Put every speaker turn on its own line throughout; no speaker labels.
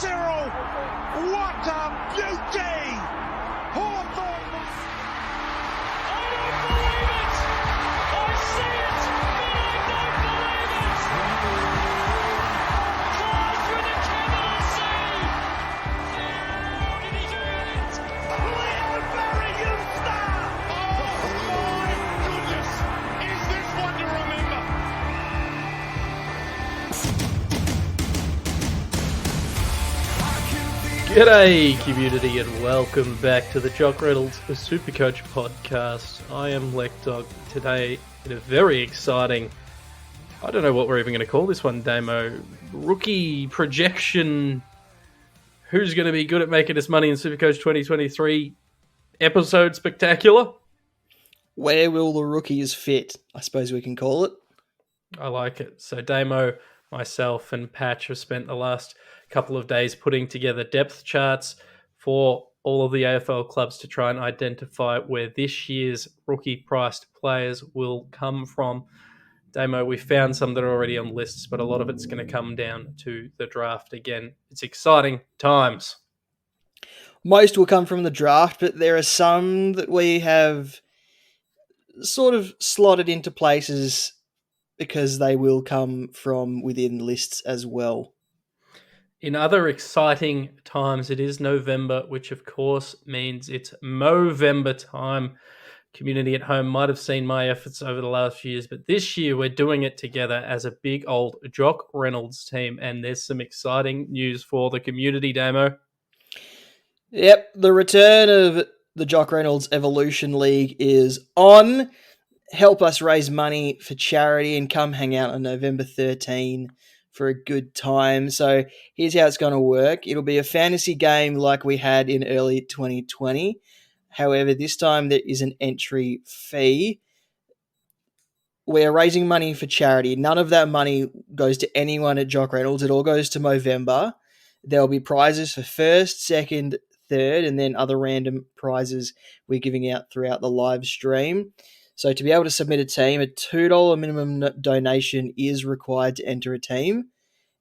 Cyril, what a beauty! Hawthorne was...
I don't believe it! I see it, but I don't believe it! Claws with a capital C! How did he do it?
Clearbury Eustace! Oh my goodness! Is this one to remember?
G'day community and welcome back to the Jock, Reynolds Supercoach podcast. I am Lekdog today in a very exciting, I don't know what we're even going to call this one, Damo, rookie projection, who's going to be good at making us money in Supercoach 2023 episode spectacular.
Where will the rookies fit? I suppose we can call it.
I like it. So Damo, myself and Patch have spent the last couple of days putting together depth charts for all of the AFL clubs to try and identify where this year's rookie priced players will come from. Damo, we found some that are already on lists, but a lot of it's going to come down to the draft again. It's exciting times.
Most will come from the draft, but there are some that we have sort of slotted into places because they will come from within lists as well.
In other exciting times, it is November, which of course means it's Movember time. Community at home might have seen my efforts over the last few years, but this year we're doing it together as a big old Jock Reynolds team, and there's some exciting news for the community, Damo.
Yep, the return of the Jock Reynolds Evolution League is on. Help us raise money for charity and come hang out on November 13 for a good time. So here's how it's going to work. It'll be a fantasy game like we had in early 2020. However, this time there is an entry fee. We're raising money for charity. None of that money goes to anyone at Jock Reynolds. It all goes to Movember. There'll be prizes for first, second, third, and then other random prizes we're giving out throughout the live stream. So to be able to submit a team, a $2 minimum donation is required to enter a team,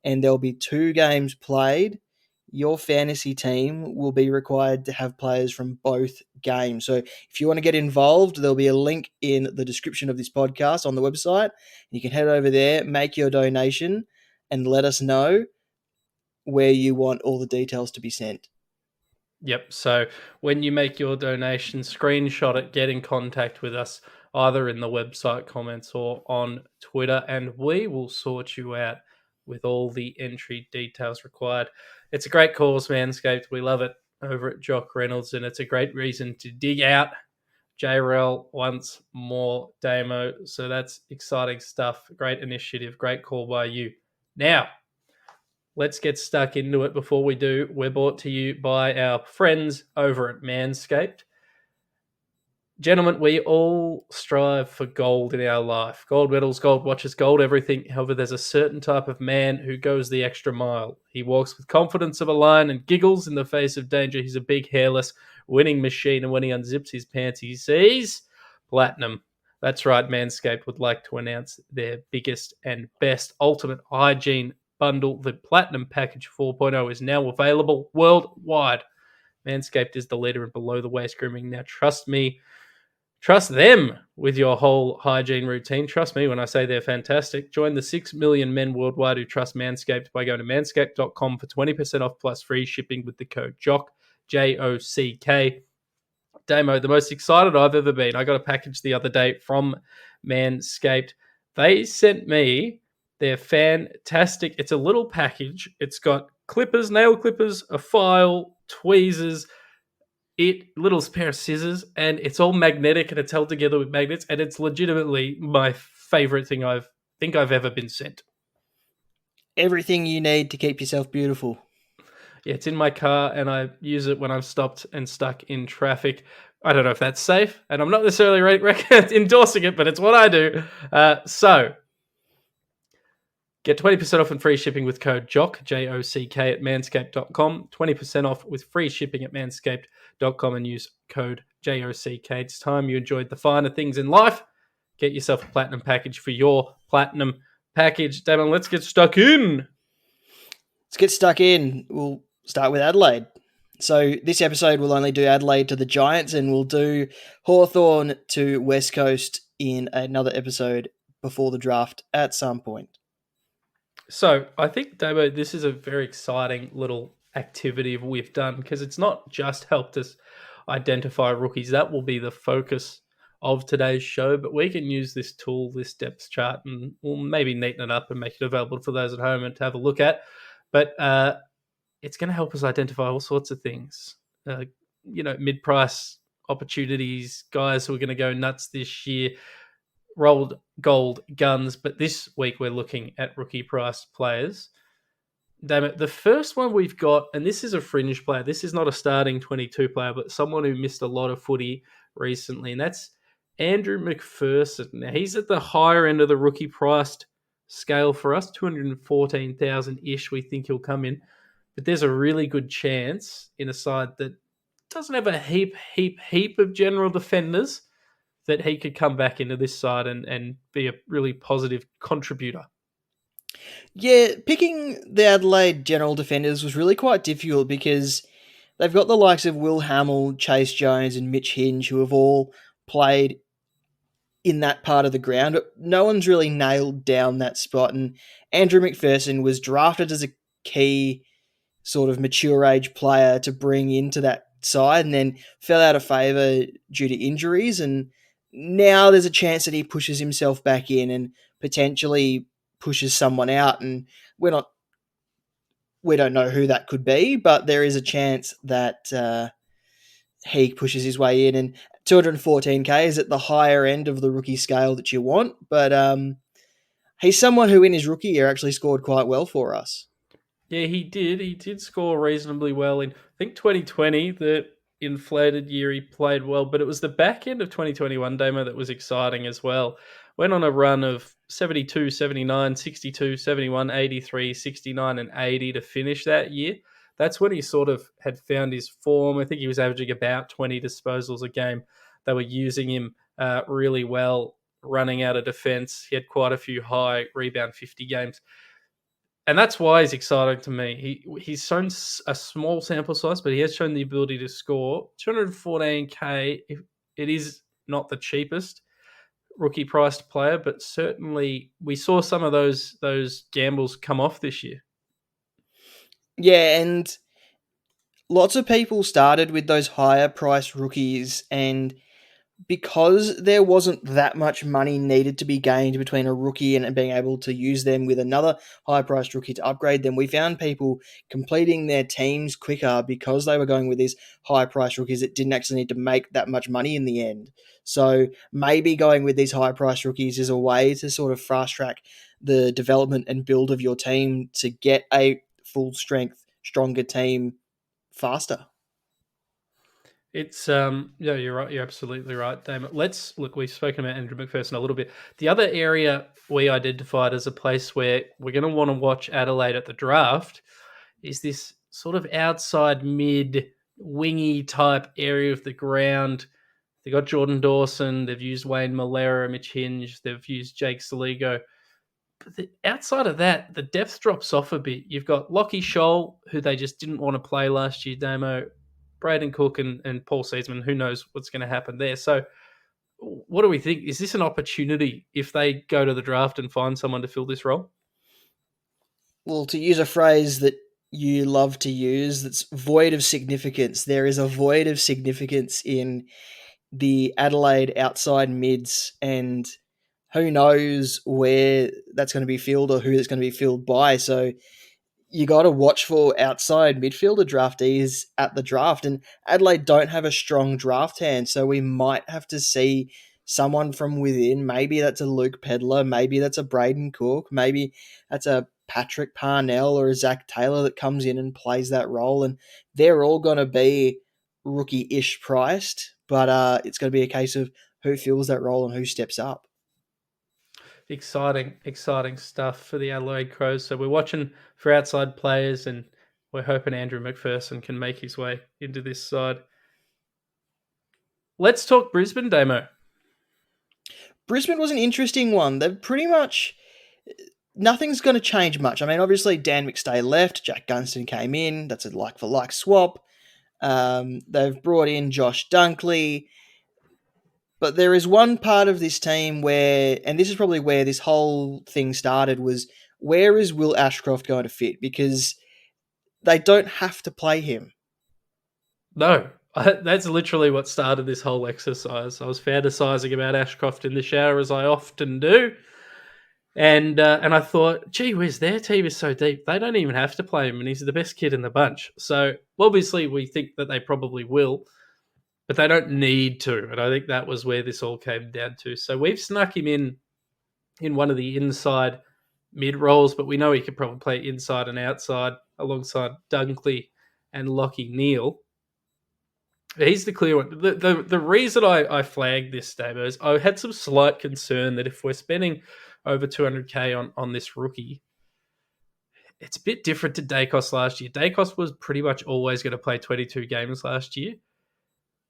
and there'll be 2 games played. Your fantasy team will be required to have players from both games. So if you want to get involved, there'll be a link in the description of this podcast on the website. You can head over there, make your donation, and let us know where you want all the details to be sent.
Yep, so when you make your donation, screenshot it, get in contact with us, either in the website comments or on Twitter, and we will sort you out with all the entry details required. It's a great cause, Manscaped. We love it over at Jock Reynolds, and it's a great reason to dig out JRL once more, Damo. So that's exciting stuff. Great initiative. Great call by you. Now, let's get stuck into it. Before we do, we're brought to you by our friends over at Manscaped. Gentlemen, we all strive for gold in our life. Gold medals, gold watches, gold everything. However, there's a certain type of man who goes the extra mile. He walks with confidence of a lion and giggles in the face of danger. He's a big, hairless, winning machine, and when he unzips his pants, he sees platinum. That's right, Manscaped would like to announce their biggest and best ultimate hygiene bundle. The Platinum Package 4.0 is now available worldwide. Manscaped is the leader in below-the-waist grooming. Now, trust me, trust them with your whole hygiene routine. Trust me when I say they're fantastic. Join the 6 million men worldwide who trust Manscaped by going to manscaped.com for 20% off plus free shipping with the code JOCK, J-O-C-K. Damo, the most excited I've ever been. I got a package the other day from Manscaped. They sent me their fantastic, it's a little package. It's got clippers, nail clippers, a file, tweezers, little pair of scissors, and it's all magnetic and it's held together with magnets, and it's legitimately my favorite thing I've ever been sent.
Everything you need to keep yourself beautiful.
Yeah, it's in my car and I use it when I'm stopped and stuck in traffic. I don't know if that's safe, and I'm not necessarily endorsing it, but it's what I do. So get 20% off and free shipping with code JOCK, J-O-C-K, at manscaped.com. 20% off with free shipping at manscaped.com and use code J-O-C-K. It's time you enjoyed the finer things in life. Get yourself a platinum package for your platinum package. Damon, let's get stuck in.
Let's get stuck in. We'll start with Adelaide. So this episode will only do Adelaide to the Giants, and we'll do Hawthorn to West Coast in another episode before the draft at some point.
So I think, Damo, this is a very exciting little activity we've done because it's not just helped us identify rookies. That will be the focus of today's show, but we can use this tool, this depth chart, and we'll maybe neaten it up and make it available for those at home and to have a look at. But it's going to help us identify all sorts of things. Mid-price opportunities, guys who are going to go nuts this year, rolled gold guns. But this week we're looking at rookie-priced players. Damn it, the first one we've got, and this is a fringe player. This is not a starting 22 player, but someone who missed a lot of footy recently, and that's Andrew McPherson. Now, he's at the higher end of the rookie-priced scale for us, 214,000-ish we think he'll come in. But there's a really good chance in a side that doesn't have a heap of general defenders that he could come back into this side and be a really positive contributor.
Yeah, picking the Adelaide general defenders was really quite difficult because they've got the likes of Will Hamill, Chase Jones, and Mitch Hinge, who have all played in that part of the ground. But no one's really nailed down that spot, and Andrew McPherson was drafted as a key sort of mature age player to bring into that side and then fell out of favour due to injuries, and now there's a chance that he pushes himself back in and potentially pushes someone out, and we don't know who that could be, but there is a chance that he pushes his way in, and 214k is at the higher end of the rookie scale that you want, but he's someone who in his rookie year actually scored quite well for us.
Yeah, he did. He did score reasonably well in, I think, 2020, the inflated year he played well, but it was the back end of 2021, Damo, that was exciting as well. Went on a run of 72, 79, 62, 71, 83, 69, and 80 to finish that year. That's when he sort of had found his form. I think he was averaging about 20 disposals a game. They were using him really well, running out of defence. He had quite a few high rebound 50 games. And that's why he's exciting to me. He's shown a small sample size, but he has shown the ability to score. 214k, it is not the cheapest rookie-priced player, but certainly we saw some of those gambles come off this year.
Yeah, and lots of people started with those higher-priced rookies, and because there wasn't that much money needed to be gained between a rookie and being able to use them with another high-priced rookie to upgrade them, we found people completing their teams quicker because they were going with these high-priced rookies that didn't actually need to make that much money in the end. So maybe going with these high-priced rookies is a way to sort of fast-track the development and build of your team to get a full-strength, stronger team faster.
It's yeah, you're right. You're absolutely right, Damon. Let's look. We've spoken about Andrew McPherson a little bit. The other area we identified as a place where we're going to want to watch Adelaide at the draft is this sort of outside mid wingy type area of the ground. They got Jordan Dawson. They've used Wayne Malera, Mitch Hinge. They've used Jake Saligo. But outside of that, the depth drops off a bit. You've got Lockie Scholl, who they just didn't want to play last year, Damo. Braden Cook and Paul Seaman, who knows what's going to happen there. So what do we think? Is this an opportunity if they go to the draft and find someone to fill this role?
Well, to use a phrase that you love to use, that's void of significance. There is a void of significance in the Adelaide outside mids, and who knows where that's going to be filled or who it's going to be filled by. So you got to watch for outside midfielder draftees at the draft, and Adelaide don't have a strong draft hand, so we might have to see someone from within. Maybe that's a Luke Pedler, maybe that's a Braden Cook, maybe that's a Patrick Parnell or a Zach Taylor that comes in and plays that role, and they're all going to be rookie-ish priced, but it's going to be a case of who fills that role and who steps up.
Exciting stuff for the Adelaide Crows. So we're watching for outside players, and we're hoping Andrew McPherson can make his way into this side. Let's talk Brisbane, Damo.
Brisbane was an interesting one. They've pretty much nothing's going to change much. I mean, obviously, Dan McStay left, Jack Gunston came in. That's a like-for-like swap. They've brought in Josh Dunkley. But there is one part of this team where, and this is probably where this whole thing started, was where is Will Ashcroft going to fit? Because they don't have to play him.
No, that's literally what started this whole exercise. I was fantasizing about Ashcroft in the shower, as I often do. And I thought, gee whiz, their team is so deep. They don't even have to play him, and he's the best kid in the bunch. So obviously we think that they probably will, but they don't need to. And I think that was where this all came down to. So we've snuck him in one of the inside mid roles, but we know he could probably play inside and outside alongside Dunkley and Lockie Neal. He's the clear one. The reason I flagged this, Damo, is I had some slight concern that if we're spending over 200K on this rookie, it's a bit different to Dacos last year. Dacos was pretty much always going to play 22 games last year.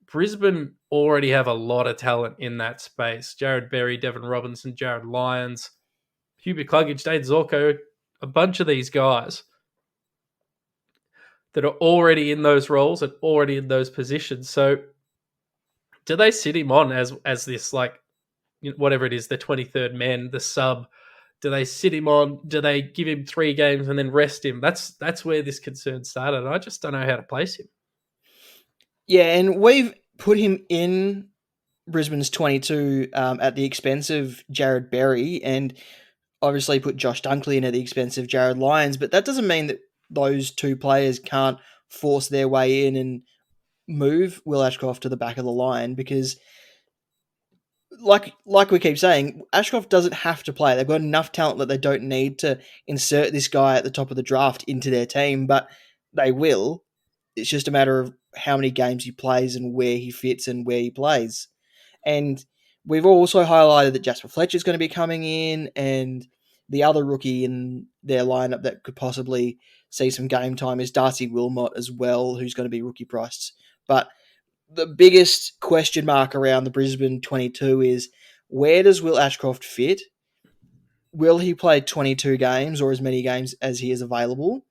Brisbane already have a lot of talent in that space. Jared Berry, Devon Robinson, Jared Lyons, Hubert Cluggage, Dade Zorko, a bunch of these guys that are already in those roles and already in those positions. So do they sit him on as this, like, whatever it is, the 23rd man, the sub? Do they sit him on? Do they give him 3 games and then rest him? That's where this concern started. I just don't know how to place him.
Yeah, and we've put him in Brisbane's 22 at the expense of Jared Berry, and obviously put Josh Dunkley in at the expense of Jared Lyons, but that doesn't mean that those two players can't force their way in and move Will Ashcroft to the back of the line, because like we keep saying, Ashcroft doesn't have to play. They've got enough talent that they don't need to insert this guy at the top of the draft into their team, but they will. It's just a matter of how many games he plays and where he fits and where he plays. And we've also highlighted that Jasper Fletcher's going to be coming in, and the other rookie in their lineup that could possibly see some game time is Darcy Wilmot as well, who's going to be rookie priced. But the biggest question mark around the Brisbane 22 is, where does Will Ashcroft fit? Will he play 22 games or as many games as he is available?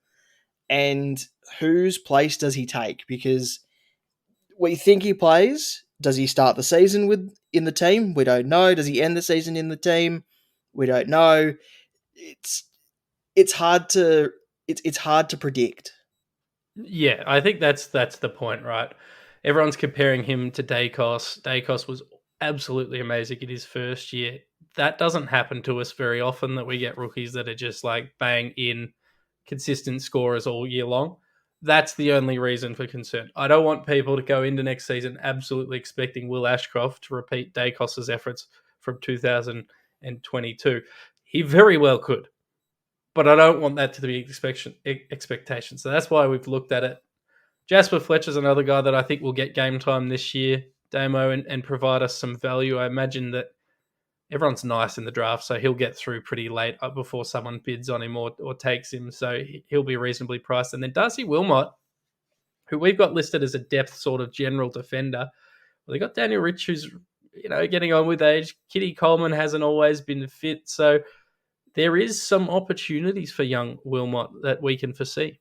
And whose place does he take? Because we think he plays. Does he start the season in the team? We don't know. Does he end the season in the team? We don't know. It's hard to predict.
Yeah, I think that's the point, right? Everyone's comparing him to Dacos. Dacos was absolutely amazing in his first year. That doesn't happen to us very often, that we get rookies that are just like bang in consistent scorers all year long. That's the only reason for concern. I don't want people to go into next season absolutely expecting Will Ashcroft to repeat Dacos's efforts from 2022. He very well could, but I don't want that to be expectation. So that's why we've looked at it. Jasper Fletcher's another guy that I think will get game time this year, Damo, and provide us some value. I imagine that everyone's nice in the draft, so he'll get through pretty late before someone bids on him or takes him, so he'll be reasonably priced. And then Darcy Wilmot, who we've got listed as a depth sort of general defender. Well, they got Daniel Rich, who's getting on with age. Kitty Coleman hasn't always been fit, so there is some opportunities for young Wilmot that we can foresee.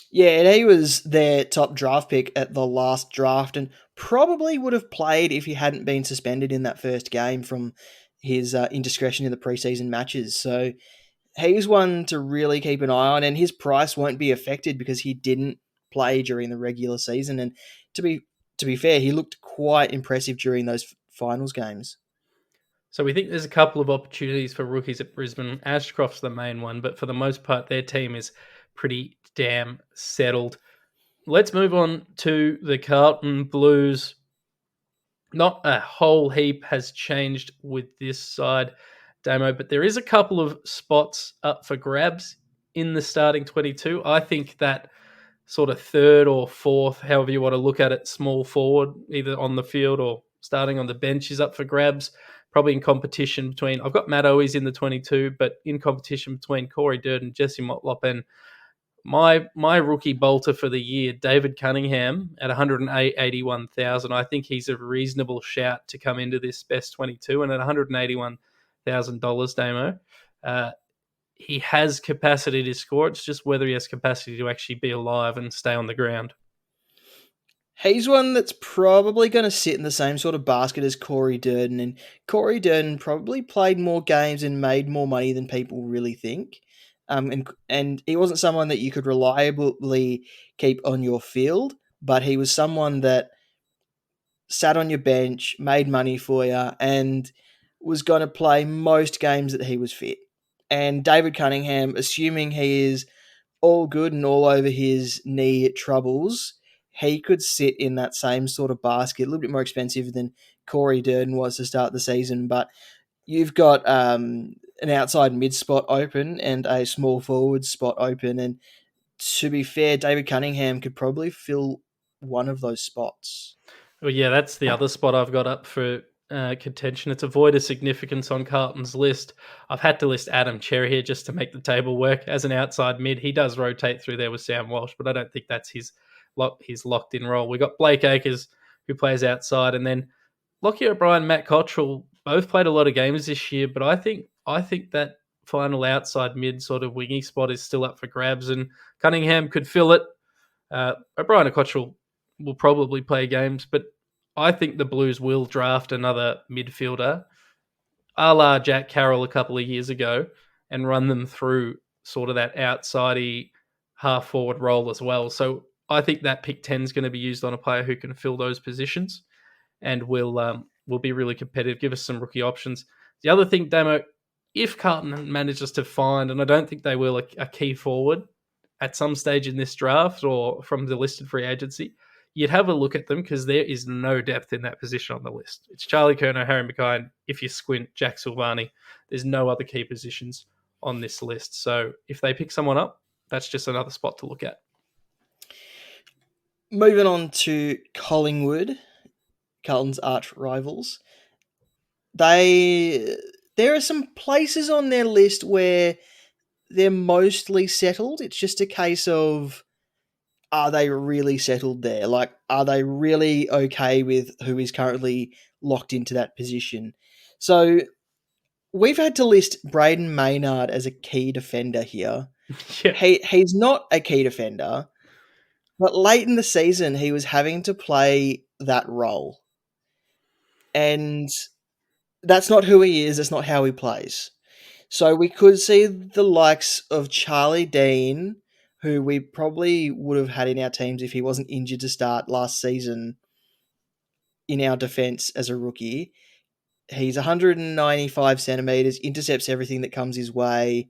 Yeah, and he was their top draft pick at the last draft and probably would have played if he hadn't been suspended in that first game from his indiscretion in the preseason matches. So he's one to really keep an eye on, and his price won't be affected because he didn't play during the regular season. And to be fair, he looked quite impressive during those finals games.
So we think there's a couple of opportunities for rookies at Brisbane. Ashcroft's the main one, but for the most part, their team is pretty damn settled. Let's move on to the Carlton Blues. Not a whole heap has changed with this side, Damo, but there is a couple of spots up for grabs in the starting 22. I think that sort of third or fourth, however you want to look at it, small forward, either on the field or starting on the bench, is up for grabs. Probably in competition between, I've got Matt Owies in the 22, but in competition between Corey Durden, Jesse Motlop, and my rookie bolter for the year, David Cunningham, at 181,000. I think he's a reasonable shout to come into this best 22, and at $181,000, Damo, he has capacity to score. It's just whether he has capacity to actually be alive and stay on the ground.
He's one that's probably going to sit in the same sort of basket as Corey Durden, and Corey Durden probably played more games and made more money than people really think. And he wasn't someone that you could reliably keep on your field, but he was someone that sat on your bench, made money for you, and was going to play most games that he was fit. And David Cunningham, assuming he is all good and all over his knee troubles, he could sit in that same sort of basket, a little bit more expensive than Corey Durden was to start the season. But you've got an outside mid spot open and a small forward spot open. And to be fair, David Cunningham could probably fill one of those spots.
Well, yeah, that's the other spot I've got up for contention. It's a void of significance on Carlton's list. I've had to list Adam Cherry here just to make the table work as an outside mid. He does rotate through there with Sam Walsh, but I don't think that's his locked-in role. We've got Blake Acres, who plays outside, and then Lockie O'Brien, Matt Cottrell, both played a lot of games this year, but I think that final outside mid sort of wingy spot is still up for grabs, and Cunningham could fill it. O'Brien and Cottrell will probably play games, but I think the Blues will draft another midfielder, a la Jack Carroll a couple of years ago, and run them through sort of that outside-y half-forward role as well. So I think that pick 10 is going to be used on a player who can fill those positions and will be really competitive, give us some rookie options. The other thing, Damo, if Carlton manages to find, and I don't think they will, a key forward at some stage in this draft or from the listed free agency, you'd have a look at them because there is no depth in that position on the list. It's Charlie Curnow, Harry Mackay, and if you squint, Jack Silvani. There's no other key positions on this list. So if they pick someone up, that's just another spot to look at.
Moving on to Collingwood, Carlton's arch rivals. There are some places on their list where they're mostly settled. It's just a case of, are they really settled there? Like, are they really okay with who is currently locked into that position? So we've had to list Braden Maynard as a key defender here.
Yeah.
He's not a key defender, but late in the season, he was having to play that role. And that's not who he is. That's not how he plays. So we could see the likes of Charlie Dean, who we probably would have had in our teams if he wasn't injured to start last season, in our defence as a rookie. He's 195 centimetres, intercepts everything that comes his way.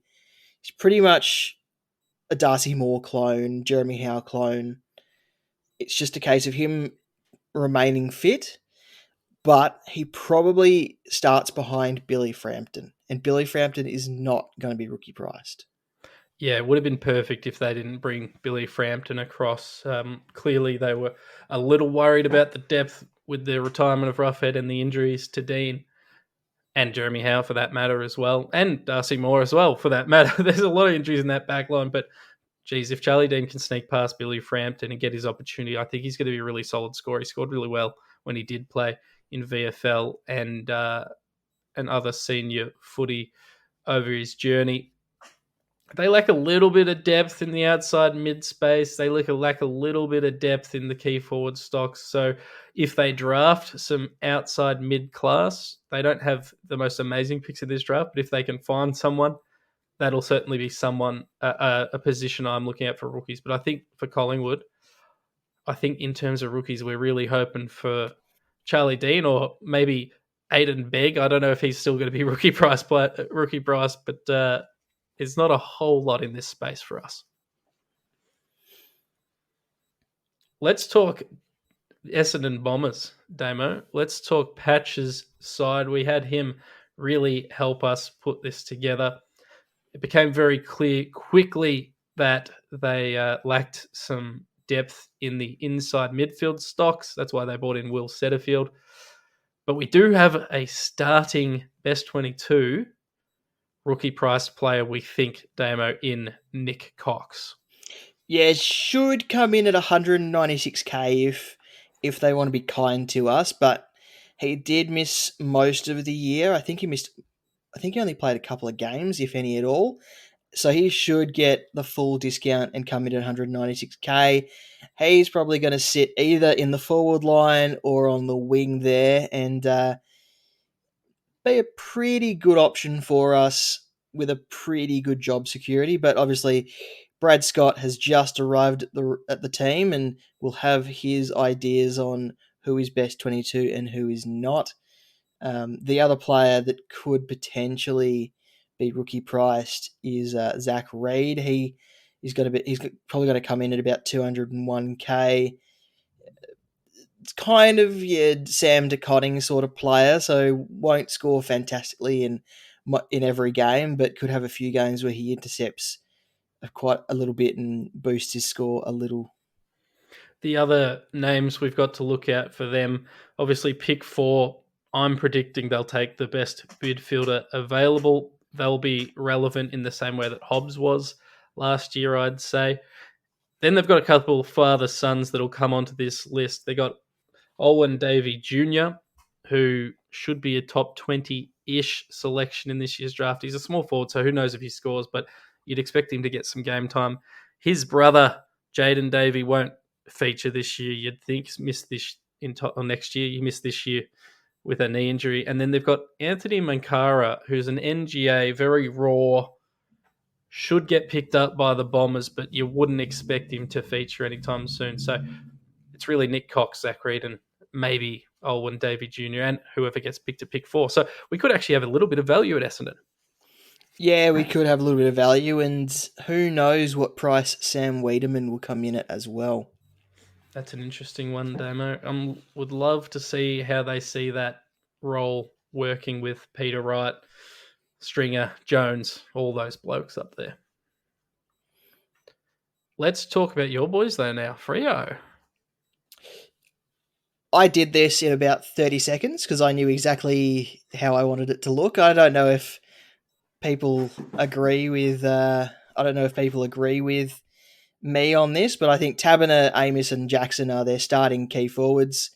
He's pretty much a Darcy Moore clone, Jeremy Howe clone. It's just a case of him remaining fit, but he probably starts behind Billy Frampton, and Billy Frampton is not going to be rookie priced.
Yeah, it would have been perfect if they didn't bring Billy Frampton across. Clearly, they were a little worried about the depth with the retirement of Roughhead and the injuries to Dean and Jeremy Howe, for that matter, as well, and Darcy Moore as well, for that matter. There's a lot of injuries in that back line, but geez, if Charlie Dean can sneak past Billy Frampton and get his opportunity, I think he's going to be a really solid scorer. He scored really well when he did play in VFL and other senior footy over his journey. They lack a little bit of depth in the outside mid space. They lack a little bit of depth in the key forward stocks. So if they draft some outside mid class, they don't have the most amazing picks in this draft, but if they can find someone, that'll certainly be someone, a position I'm looking at for rookies. But I think for Collingwood, I think in terms of rookies, we're really hoping for Charlie Dean or maybe Aiden Begg. I don't know if he's still going to be rookie price, but there's not a whole lot in this space for us. Let's talk Essendon Bombers, Damo. Let's talk Patch's side. We had him really help us put this together. It became very clear quickly that they lacked some depth in the inside midfield stocks. That's why they brought in Will Setterfield. But we do have a starting best 22 rookie price player, we think, Damo, in Nick Cox.
Yeah, it should come in at 196k if they want to be kind to us, but he did miss most of the year. I think he only played a couple of games, if any at all. So he should get the full discount and come in at 196k. He's probably going to sit either in the forward line or on the wing there and be a pretty good option for us with a pretty good job security. But obviously, Brad Scott has just arrived at the team and will have his ideas on who is best 22 and who is not. The other player that could potentially be rookie priced is Zach Reed. He's probably going to come in at about 201k. It's kind of Sam DeCotting sort of player, so won't score fantastically in every game, but could have a few games where he intercepts quite a little bit and boosts his score a little.
The other names we've got to look at for them, obviously pick 4, I'm predicting they'll take the best midfielder available. They'll be relevant in the same way that Hobbs was last year, I'd say. Then they've got a couple of father sons that'll come onto this list. They got Owen Davey Jr., who should be a top 20-ish selection in this year's draft. He's a small forward, so who knows if he scores, but you'd expect him to get some game time. His brother, Jaden Davey, won't feature this year. You'd think missed this next year. He missed this year with a knee injury. And then they've got Anthony Mankara, who's an NGA, very raw, should get picked up by the Bombers, but you wouldn't expect him to feature anytime soon. So it's really Nick Cox, Zach Reed, and maybe Owen Davey Jr. and whoever gets picked at pick 4. So we could actually have a little bit of value at Essendon.
Yeah, we could have a little bit of value, and who knows what price Sam Wiedemann will come in at as well.
That's an interesting one, Damo. Would love to see how they see that role working with Peter Wright, Stringer, Jones, all those blokes up there. Let's talk about your boys, though, now. Freo.
I did this in about 30 seconds because I knew exactly how I wanted it to look. I don't know if people agree with me on this, but I think Taberner, Amos, and Jackson are their starting key forwards.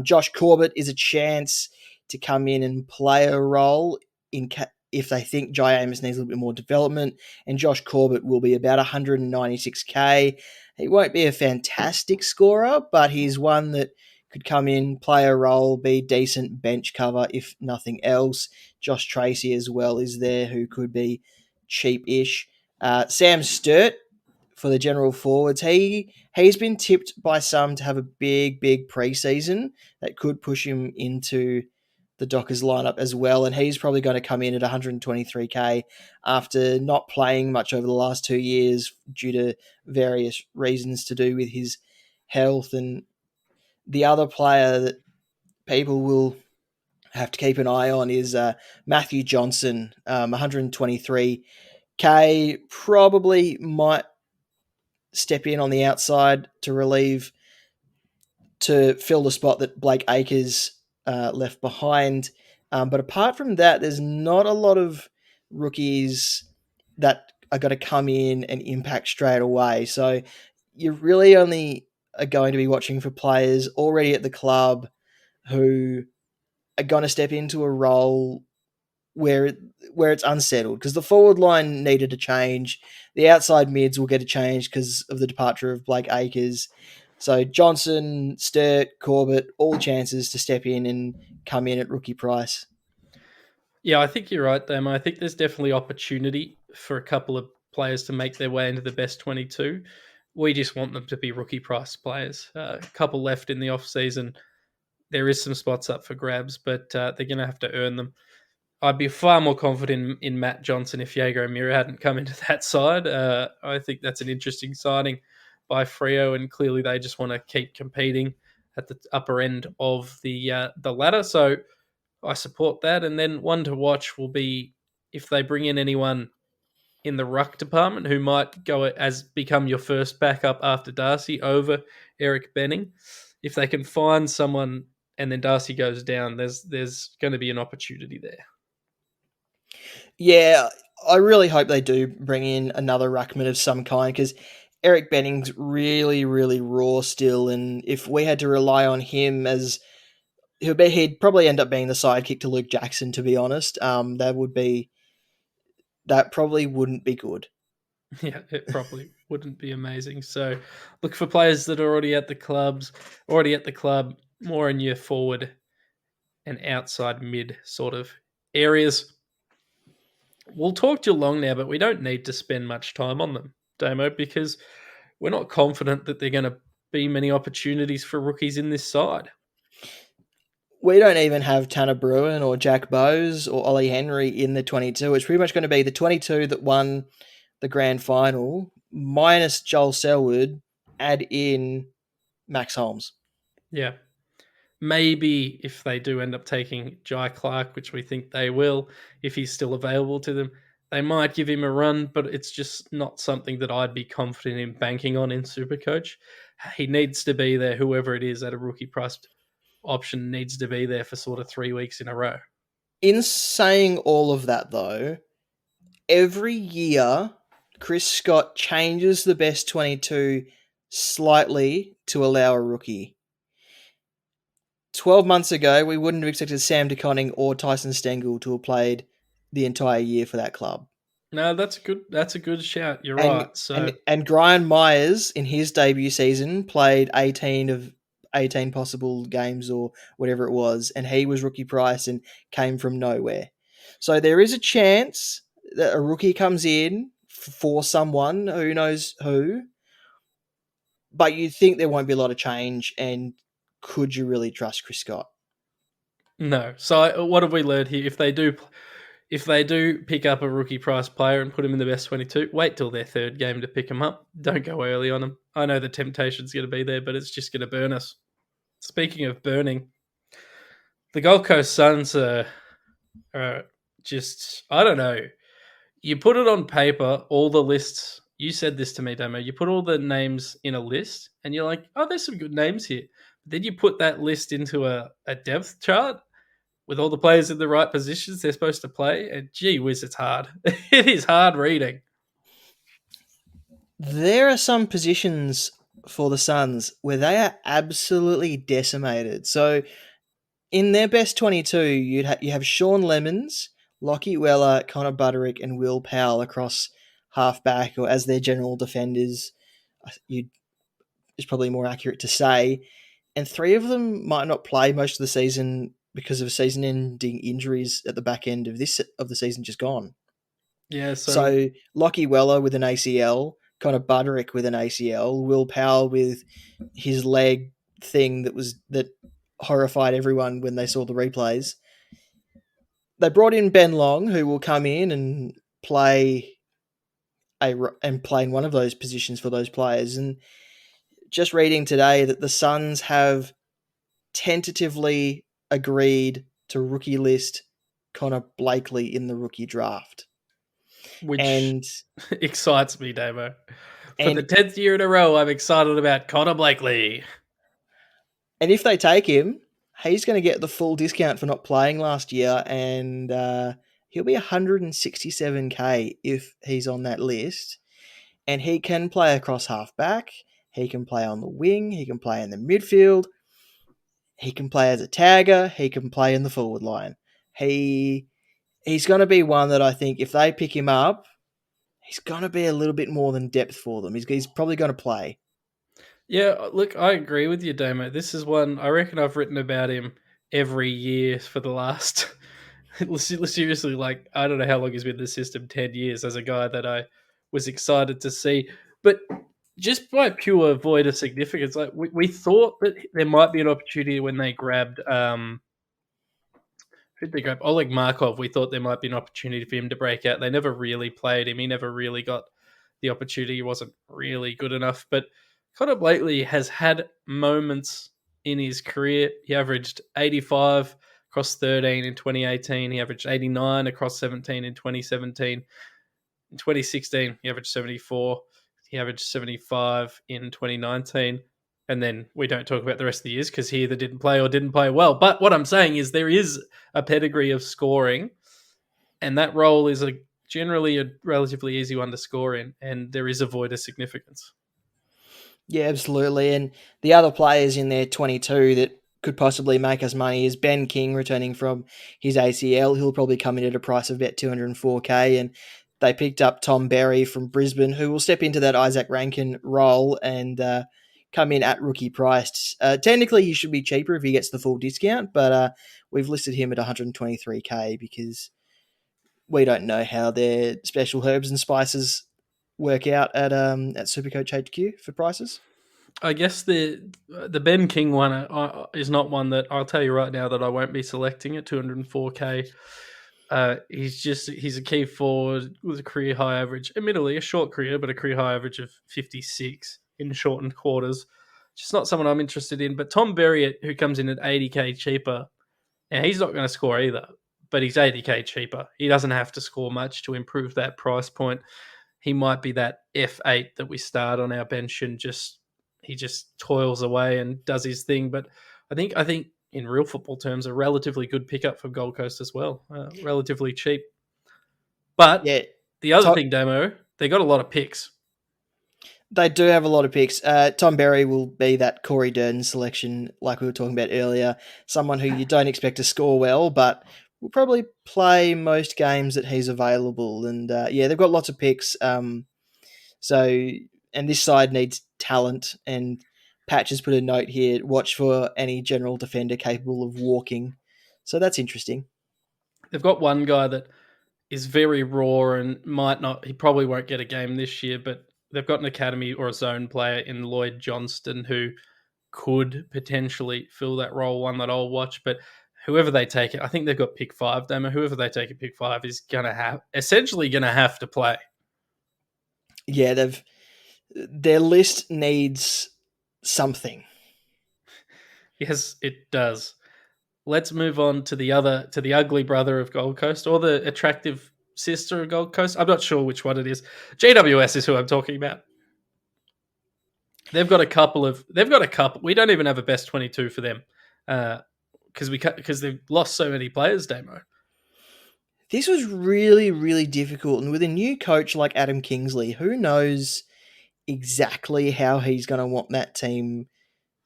Josh Corbett is a chance to come in and play a role if they think Jai Amos needs a little bit more development, and Josh Corbett will be about 196k. He won't be a fantastic scorer, but he's one that could come in, play a role, be decent bench cover, if nothing else. Josh Tracy as well is there, who could be cheap-ish. Sam Sturt, for the general forwards, he's been tipped by some to have a big preseason that could push him into the Dockers lineup as well, and he's probably going to come in at 123k after not playing much over the last 2 years due to various reasons to do with his health. And the other player that people will have to keep an eye on is Matthew Johnson, 123k, probably might step in on the outside to fill the spot that Blake Acres left behind. But apart from that, there's not a lot of rookies that are going to come in and impact straight away. So you really only are going to be watching for players already at the club who are going to step into a role where it's unsettled, because the forward line needed a change. The outside mids will get a change because of the departure of Blake Acres. So Johnson, Sturt, Corbett, all chances to step in and come in at rookie price. Yeah,
I think you're right, Damo. I think there's definitely opportunity for a couple of players to make their way into the best 22. We just want them to be rookie price players. A couple left in the off-season. There is some spots up for grabs, but they're going to have to earn them. I'd be far more confident in Matt Johnson if Jaeger Amira hadn't come into that side. I think that's an interesting signing by Freo, and clearly they just want to keep competing at the upper end of the ladder. So I support that. And then one to watch will be if they bring in anyone in the ruck department who might become your first backup after Darcy over Eric Benning. If they can find someone and then Darcy goes down, there's going to be an opportunity there.
Yeah, I really hope they do bring in another ruckman of some kind, because Eric Benning's really raw still, and if we had to rely on him he'd probably end up being the sidekick to Luke Jackson, to be honest. That would be that probably wouldn't be good.
Yeah, it probably wouldn't be amazing. So look for players that are already at the club, more in your forward and outside mid sort of areas. We'll talk too long now, but we don't need to spend much time on them, Damo, because we're not confident that they're going to be many opportunities for rookies in this side.
We don't even have Tanner Bruin or Jack Bowes or Ollie Henry in the 22. It's pretty much going to be the 22 that won the grand final, minus Joel Selwood, add in Max Holmes.
Yeah. Maybe if they do end up taking Jai Clark, which we think they will, if he's still available to them, they might give him a run, but it's just not something that I'd be confident in banking on in Supercoach. He needs to be there, whoever it is, at a rookie priced option needs to be there for sort of 3 weeks in a row.
In saying all of that, though, every year Chris Scott changes the best 22 slightly to allow a rookie. 12 months ago, we wouldn't have expected Sam DeConning or Tyson Stengel to have played the entire year for that club.
No, that's a good shout. You're right. So
and Brian Myers in his debut season played 18 of 18 possible games or whatever it was, and he was rookie price and came from nowhere. So there is a chance that a rookie comes in for someone, who knows who, but you think there won't be a lot of change, and could you really trust Chris Scott?
no. So what have we learned here? If they do pick up a rookie price player and put him in the best 22, wait till their third game to pick him up. Don't go early on him. I know the temptation's going to be there, but it's just going to burn us. Speaking of burning, the Gold Coast Suns are just, I don't know. You put it on paper, all the lists. You said this to me, Damo. You put all the names in a list and you're like, oh, there's some good names here. Then you put that list into a depth chart with all the players in the right positions they're supposed to play, and gee whiz, it's hard. It is hard reading.
There are some positions for the Suns where they are absolutely decimated. So in their best 22, you have Sean Lemons, Lockie Weller, Connor Butterick, and Will Powell across halfback, or as their general defenders, is probably more accurate to say. And 3 of them might not play most of the season because of season-ending injuries at the back end of the season just gone.
Yeah,
so Lockie Weller with an ACL, Connor Butterick with an ACL, Will Powell with his leg thing that horrified everyone when they saw the replays. They brought in Ben Long, who will come in and play in one of those positions for those players. And just reading today that the Suns have tentatively agreed to rookie list Connor Blakely in the rookie draft.
Which excites me, Damo. For the 10th year in a row, I'm excited about Connor Blakely.
And if they take him, he's going to get the full discount for not playing last year, and he'll be $167K if he's on that list. And he can play across halfback. He can play on the wing. He can play in the midfield. He can play as a tagger. He can play in the forward line. He's going to be one that I think if they pick him up, he's going to be a little bit more than depth for them. He's probably going to play.
Yeah, look, I agree with you, Damo. This is one, I reckon I've written about him every year for the last, seriously, like, I don't know how long he's been in the system, 10 years, as a guy that I was excited to see. But just by pure void of significance, like we thought that there might be an opportunity when they grabbed who'd they grab? Oleg Markov. We thought there might be an opportunity for him to break out. They never really played him. He never really got the opportunity. He wasn't really good enough. But Connor Blakely has had moments in his career. He averaged 85 across 13 in 2018. He averaged 89 across 17 in 2017. In 2016, he averaged 74. He averaged 75 in 2019. And then we don't talk about the rest of the years because he either didn't play or didn't play well. But what I'm saying is there is a pedigree of scoring, and that role is generally a relatively easy one to score in, and there is a void of significance.
Yeah, absolutely. And the other players in there, 22, that could possibly make us money is Ben King returning from his ACL. He'll probably come in at a price of about $204K, and they picked up Tom Berry from Brisbane, who will step into that Isaac Rankin role and come in at rookie priced. Technically, he should be cheaper if he gets the full discount, but we've listed him at 123k because we don't know how their special herbs and spices work out at Supercoach HQ for prices.
I guess the Ben King one is not one that I'll tell you right now that I won't be selecting at 204k. He's a key forward with a career high average, admittedly a short career, but a career high average of 56 in shortened quarters. Just not someone I'm interested in. But Tom Berry, who comes in at 80k cheaper, now he's not going to score either, but he's 80k cheaper. He doesn't have to score much to improve that price point. He might be that F8 that we start on our bench and he just toils away and does his thing. But I think in real football terms, a relatively good pickup for Gold Coast as well, relatively cheap. But
Yeah,
the other thing, Damo, they got a lot of picks.
They do have a lot of picks. Tom Berry will be that Corey Durden selection, like we were talking about earlier. Someone who you don't expect to score well, but will probably play most games that he's available. And they've got lots of picks. And this side needs talent. And Patch has put a note here: watch for any general defender capable of walking. So that's interesting.
They've got one guy that is very raw and he probably won't get a game this year, but they've got an academy or a zone player in Lloyd Johnston who could potentially fill that role, one that I'll watch. But whoever they take it, I think they've got pick 5, Damo. Whoever they take at pick 5 is essentially going to have to play.
Yeah, their list needs something.
Yes, it does. Let's move on to the ugly brother of Gold Coast, or the attractive sister of Gold Coast. I'm not sure which one it is. GWS is who I'm talking about. They've got a couple. We don't even have a best 22 for them because they've lost so many players, Damo.
This was really, really difficult. And with a new coach like Adam Kingsley, who knows exactly how he's going to want that team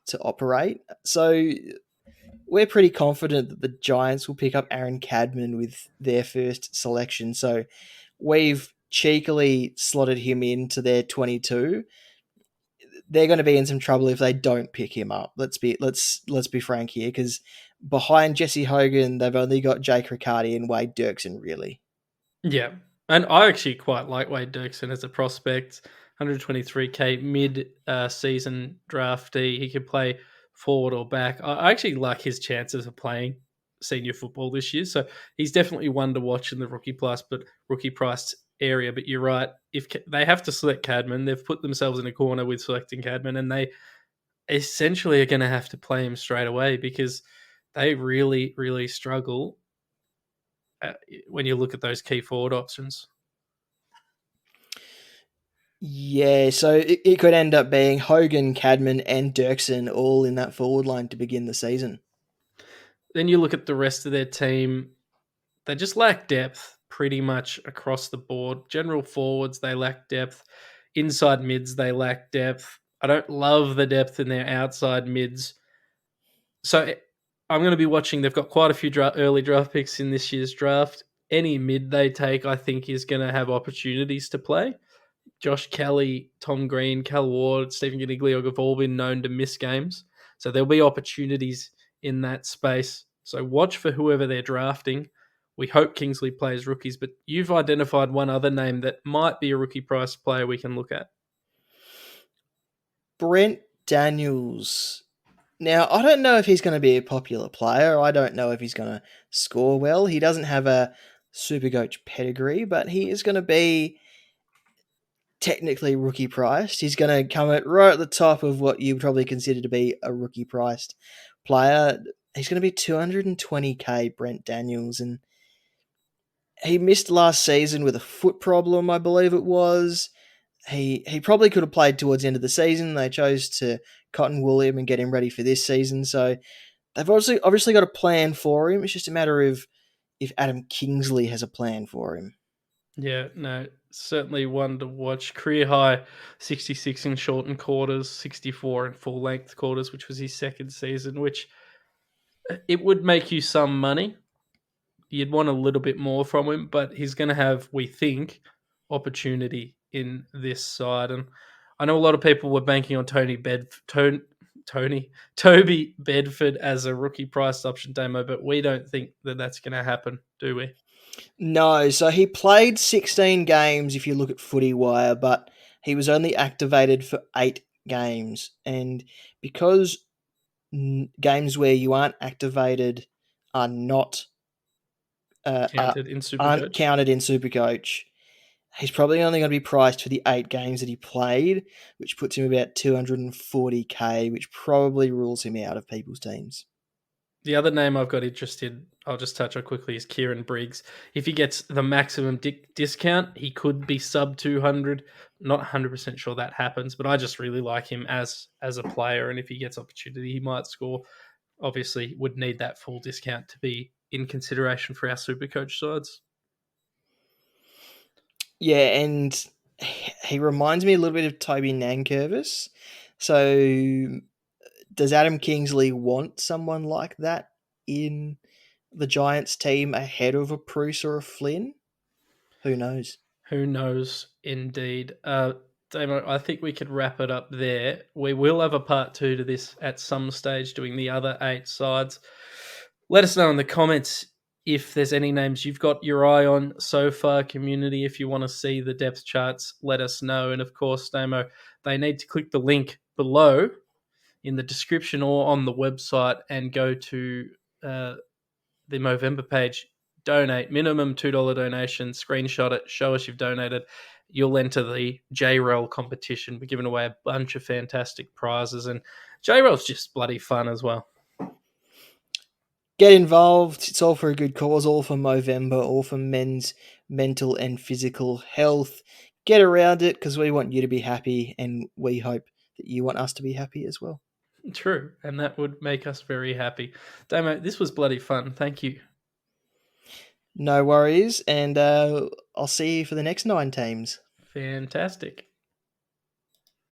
to operate. So we're pretty confident that the Giants will pick up Aaron Cadman with their first selection. So we've cheekily slotted him into their 22. They're going to be in some trouble if they don't pick him up. Let's be frank here, because behind Jesse Hogan, they've only got Jake Riccardi and Wade Dirksen, really.
Yeah, and I actually quite like Wade Dirksen as a prospect. 123k mid-season draftee. He can play forward or back. I actually like his chances of playing senior football this year. So he's definitely one to watch in the rookie priced area. But you're right. If they have to select Cadman, they've put themselves in a corner with selecting Cadman, and they essentially are going to have to play him straight away because they really, really struggle when you look at those key forward options.
Yeah, so it could end up being Hogan, Cadman, and Dirksen all in that forward line to begin the season.
Then you look at the rest of their team, they just lack depth pretty much across the board. General forwards, they lack depth. Inside mids, they lack depth. I don't love the depth in their outside mids. So I'm going to be watching. They've got quite a few early draft picks in this year's draft. Any mid they take, I think, is going to have opportunities to play. Josh Kelly, Tom Green, Cal Ward, Stephen Ginigliog have all been known to miss games. So there'll be opportunities in that space. So watch for whoever they're drafting. We hope Kingsley plays rookies, but you've identified one other name that might be a rookie price player we can look at.
Brent Daniels. Now, I don't know if he's going to be a popular player. I don't know if he's going to score well. He doesn't have a Supercoach pedigree, but he is going to be technically rookie priced. He's going to come right at the top of what you probably consider to be a rookie priced player. He's going to be 220k, Brent Daniels, and he missed last season with a foot problem, I believe it was. He probably could have played towards the end of the season. They chose to cotton wool him and get him ready for this season. So they've obviously got a plan for him. It's just a matter of if Adam Kingsley has a plan for him.
Yeah, no, certainly one to watch. Career high 66 in shortened quarters, 64 in full length quarters, which was his second season, which it would make you some money. You'd want a little bit more from him, but he's going to have, we think, opportunity in this side. And I know a lot of people were banking on Toby Bedford as a rookie price option, Damo, but we don't think that that's going to happen, do we?
No, so he played 16 games if you look at Footy Wire, but he was only activated for 8 games. And because games where you aren't activated are not
Counted in
aren't
Supercoach.
counted in Supercoach, he's probably only going to be priced for the 8 games that he played, which puts him about 240k, which probably rules him out of people's teams.
The other name I've got interested, I'll just touch on quickly, is Kieran Briggs. If he gets the maximum discount, he could be sub 200. Not 100% sure that happens, but I just really like him as a player, and if he gets opportunity, he might score. Obviously, would need that full discount to be in consideration for our Supercoach sides.
Yeah, and he reminds me a little bit of Toby Nankervis. So does Adam Kingsley want someone like that in the Giants team ahead of a Bruce or a Flynn? Who knows?
Who knows, indeed. Damo, I think we could wrap it up there. We will have a part 2 to this at some stage, doing the other 8 sides. Let us know in the comments if there's any names you've got your eye on so far, community. If you want to see the depth charts, let us know. And of course, Damo, they need to click the link below in the description or on the website and go to the Movember page. Donate, minimum $2 donation, screenshot it, show us you've donated. You'll enter the J-Roll competition. We're giving away a bunch of fantastic prizes, and J-Roll's just bloody fun as well.
Get involved. It's all for a good cause, all for Movember, all for men's mental and physical health. Get around it because we want you to be happy, and we hope that you want us to be happy as well.
True, and that would make us very happy. Damo, this was bloody fun. Thank you.
No worries, and I'll see you for the next 9 teams.
Fantastic.